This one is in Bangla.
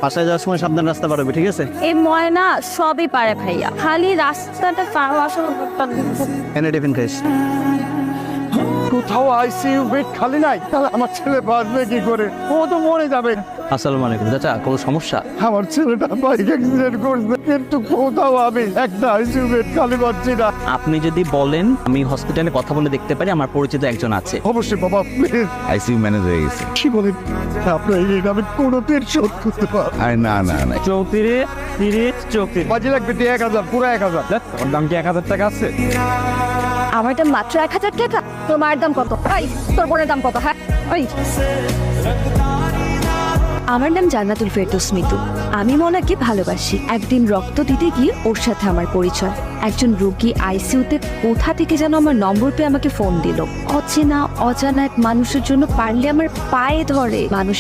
বাসায় যাওয়ার সময় সাবধান রাস্তা পারবে, ঠিক আছে? এই ময়না সবই পারে ভাইয়া, খালি রাস্তাটা পার আসলে এনে টিফিন খাইস। কোথাও আইসিইউ বেড খালি নাই, তাহলে আমার ছেলে বাঁচবে কি করে? ও তো মরে যাবে। আসসালামু আলাইকুম চাচা, কোনো সমস্যা? আমার ছেলেটা বাইক অ্যাক্সিডেন্ট করছে, কিন্তু কোথাও আমি একটা আইসিইউ বেড খালি পাচ্ছি না। আপনি যদি বলেন আমি হসপিটালে কথা বলে দেখতে পারি, আমার পরিচিত একজন আছে। অবশ্যই বাবা, প্লিজ। আইসিইউ ম্যানেজ হয়ে গেছে। কি বলেন? আপনার এই ঋণ আমি কোনোদিন শোধ করতে পারবো না। আরে না না না, 34 বাজি লাগবে 1000, পুরো 1000। ওর দাম কি 1000 টাকা আছে? আমার দাম মাত্র 1000 টাকা, তোর মায়ের দাম কত? এই তোর বোনের দাম কত? হ্যাঁ ওই আমার নাম জান্নাতুল ফেরদৌস মিতু। আমি মোনাকে ভালোবাসি। একদিন রক্ত দিতে গিয়ে ওর সাথে আমার পরিচয়। একজন রোগী আইসিইউতে কোথা থেকে যেন আমার নম্বর পেয়ে আমাকে ফোন দিল। অচেনা অজানা এক মানুষের জন্য পারলে আমার পায়ে ধরে। মানুষ